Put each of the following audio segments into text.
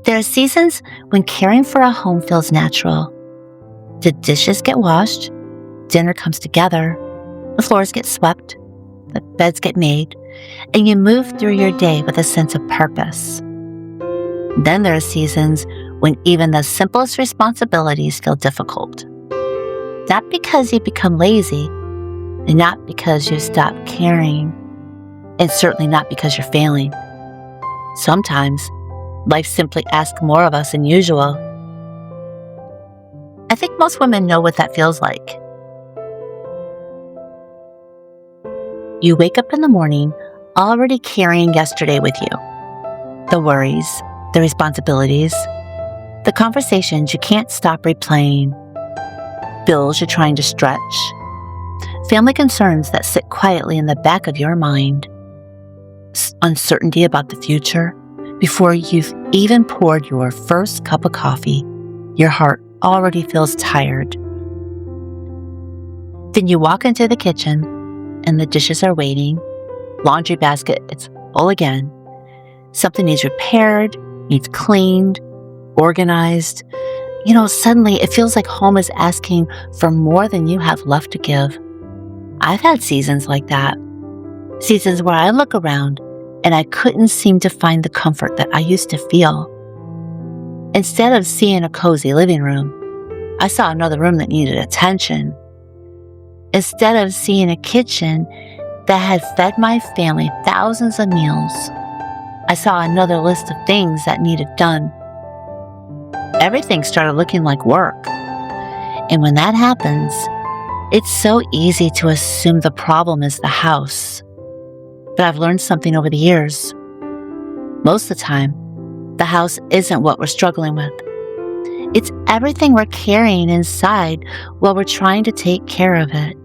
There are seasons when caring for a home feels natural. The dishes get washed, dinner comes together, the floors get swept, the beds get made, and you move through your day with a sense of purpose. Then there are seasons when even the simplest responsibilities feel difficult. Not because you become lazy, and not because you stop caring, and certainly not because you're failing. Sometimes, life simply asks more of us than usual. I think most women know what that feels like. You wake up in the morning already carrying yesterday with you. The worries, the responsibilities, the conversations you can't stop replaying, bills you're trying to stretch, family concerns that sit quietly in the back of your mind, uncertainty about the future. Before you've even poured your first cup of coffee, your heart already feels tired. Then you walk into the kitchen and the dishes are waiting, laundry basket is full again, something needs repaired, needs cleaned, organized. Suddenly it feels like home is asking for more than you have left to give. I've had seasons like that. Seasons where I look around and I couldn't seem to find the comfort that I used to feel. Instead of seeing a cozy living room, I saw another room that needed attention. Instead of seeing a kitchen that had fed my family thousands of meals, I saw another list of things that needed done. Everything started looking like work. And when that happens, it's so easy to assume the problem is the house. But I've learned something over the years. Most of the time, the house isn't what we're struggling with. It's everything we're carrying inside while we're trying to take care of it.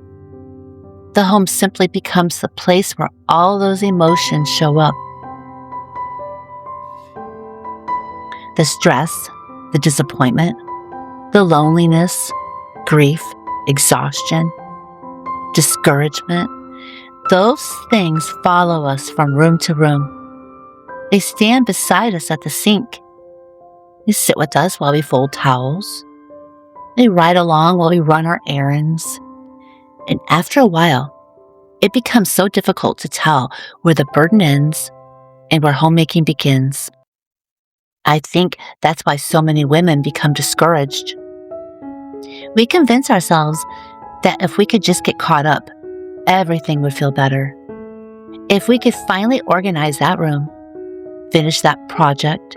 The home simply becomes the place where all those emotions show up. The stress, the disappointment, the loneliness, grief, exhaustion, discouragement, those things follow us from room to room. They stand beside us at the sink. They sit with us while we fold towels. They ride along while we run our errands. And after a while, it becomes so difficult to tell where the burden ends and where homemaking begins. I think that's why so many women become discouraged. We convince ourselves that if we could just get caught up, everything would feel better. If we could finally organize that room, finish that project,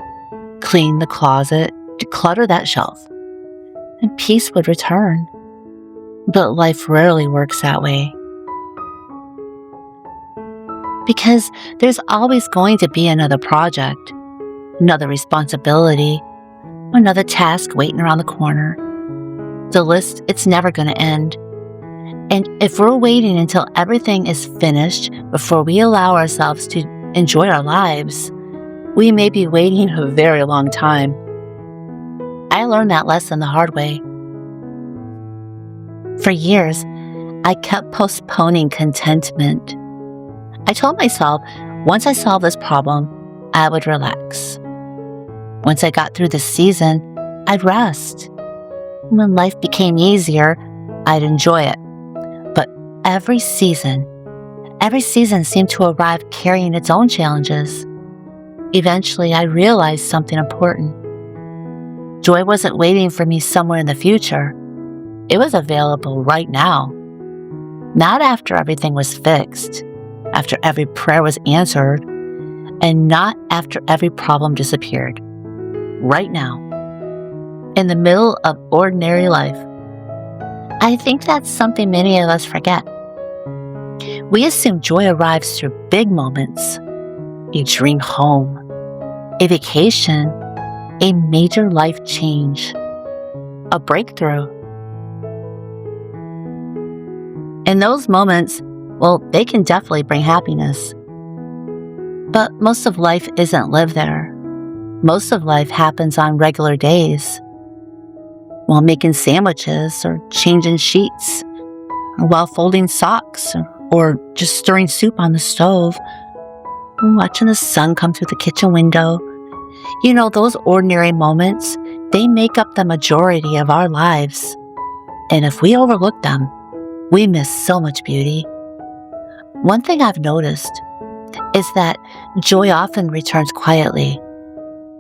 clean the closet, declutter that shelf, and peace would return. But life rarely works that way. Because there's always going to be another project, another responsibility, another task waiting around the corner. The list, it's never going to end. And if we're waiting until everything is finished before we allow ourselves to enjoy our lives, we may be waiting a very long time. I learned that lesson the hard way. For years, I kept postponing contentment. I told myself once I solved this problem, I would relax. Once I got through this season, I'd rest. When life became easier, I'd enjoy it. But every season seemed to arrive carrying its own challenges. Eventually, I realized something important. Joy wasn't waiting for me somewhere in the future. It was available right now. Not after everything was fixed, after every prayer was answered, and not after every problem disappeared. Right now, in the middle of ordinary life. I think that's something many of us forget. We assume joy arrives through big moments, a dream home, a vacation, a major life change, a breakthrough. And those moments, well, they can definitely bring happiness. But most of life isn't lived there. Most of life happens on regular days, while making sandwiches or changing sheets, or while folding socks, or just stirring soup on the stove, or watching the sun come through the kitchen window. Those ordinary moments, they make up the majority of our lives. And if we overlook them, we miss so much beauty. One thing I've noticed is that joy often returns quietly,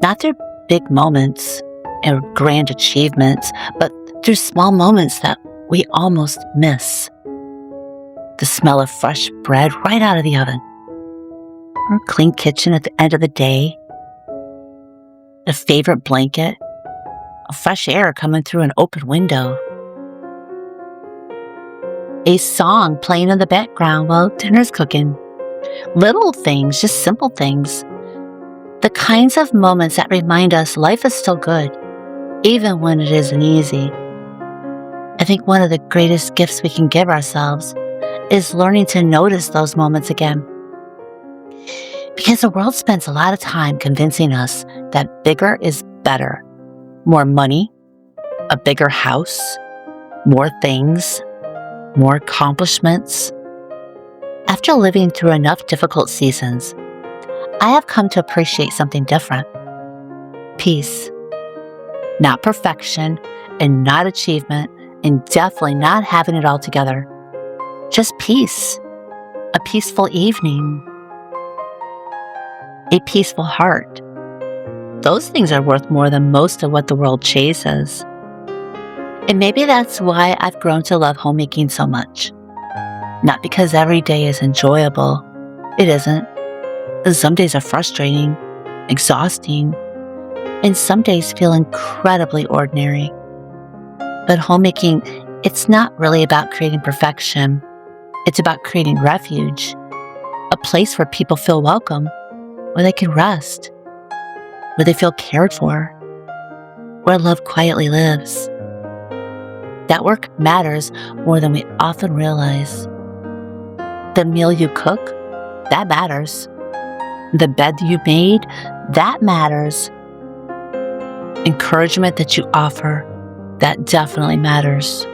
not through big moments or grand achievements, but through small moments that we almost miss. The smell of fresh bread right out of the oven, or a clean kitchen at the end of the day, a favorite blanket, a fresh air coming through an open window, a song playing in the background while dinner's cooking. Little things, just simple things. The kinds of moments that remind us life is still good, even when it isn't easy. I think one of the greatest gifts we can give ourselves is learning to notice those moments again. Because the world spends a lot of time convincing us that bigger is better. More money, a bigger house, more things, more accomplishments. After living through enough difficult seasons, I have come to appreciate something different. Peace. Not perfection and not achievement and definitely not having it all together. Just peace. A peaceful evening. A peaceful heart. Those things are worth more than most of what the world chases. And maybe that's why I've grown to love homemaking so much. Not because every day is enjoyable. It isn't. Some days are frustrating, exhausting, and some days feel incredibly ordinary. But homemaking, it's not really about creating perfection. It's about creating refuge, a place where people feel welcome, where they can rest, where they feel cared for, where love quietly lives. That work matters more than we often realize. The meal you cook, that matters. The bed you made, that matters. Encouragement that you offer, that definitely matters.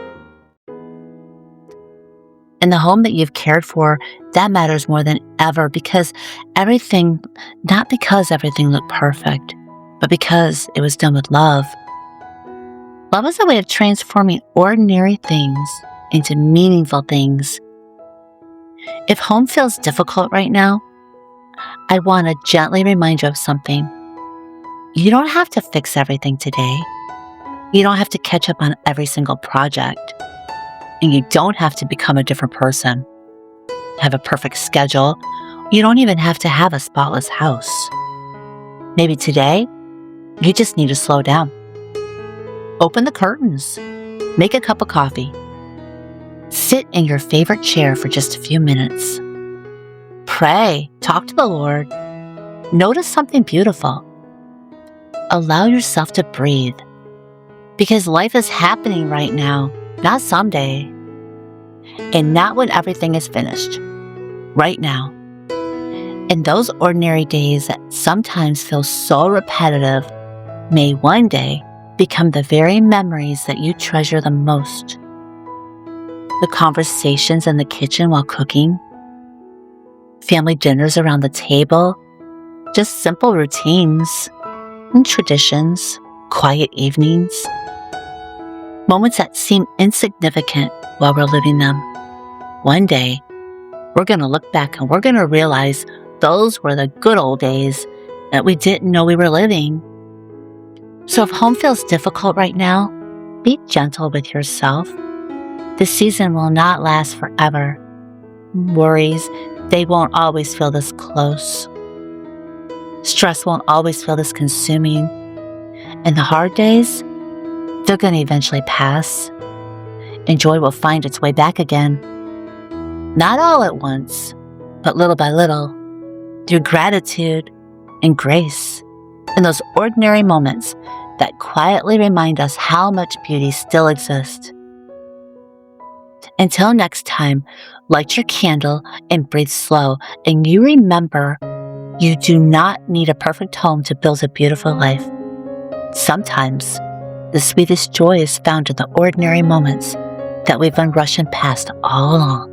And the home that you've cared for, that matters more than ever not because everything looked perfect, but because it was done with love. Love is a way of transforming ordinary things into meaningful things. If home feels difficult right now, I want to gently remind you of something. You don't have to fix everything today. You don't have to catch up on every single project. And you don't have to become a different person, have a perfect schedule. You don't even have to have a spotless house. Maybe today, you just need to slow down. Open the curtains. Make a cup of coffee. Sit in your favorite chair for just a few minutes. Pray. Talk to the Lord. Notice something beautiful. Allow yourself to breathe. Because life is happening right now, not someday. And not when everything is finished. Right now. And those ordinary days that sometimes feel so repetitive may one day become the very memories that you treasure the most. The conversations in the kitchen while cooking, family dinners around the table, just simple routines and traditions, quiet evenings, moments that seem insignificant while we're living them. One day, we're going to look back and we're going to realize those were the good old days that we didn't know we were living. So if home feels difficult right now, be gentle with yourself. This season will not last forever. Worries, they won't always feel this close. Stress won't always feel this consuming. And the hard days, they're going to eventually pass. And joy will find its way back again. Not all at once, but little by little, through gratitude and grace, in those ordinary moments that quietly remind us how much beauty still exists. Until next time, light your candle and breathe slow, and you remember you do not need a perfect home to build a beautiful life. Sometimes, the sweetest joy is found in the ordinary moments that we've been rushing past all along.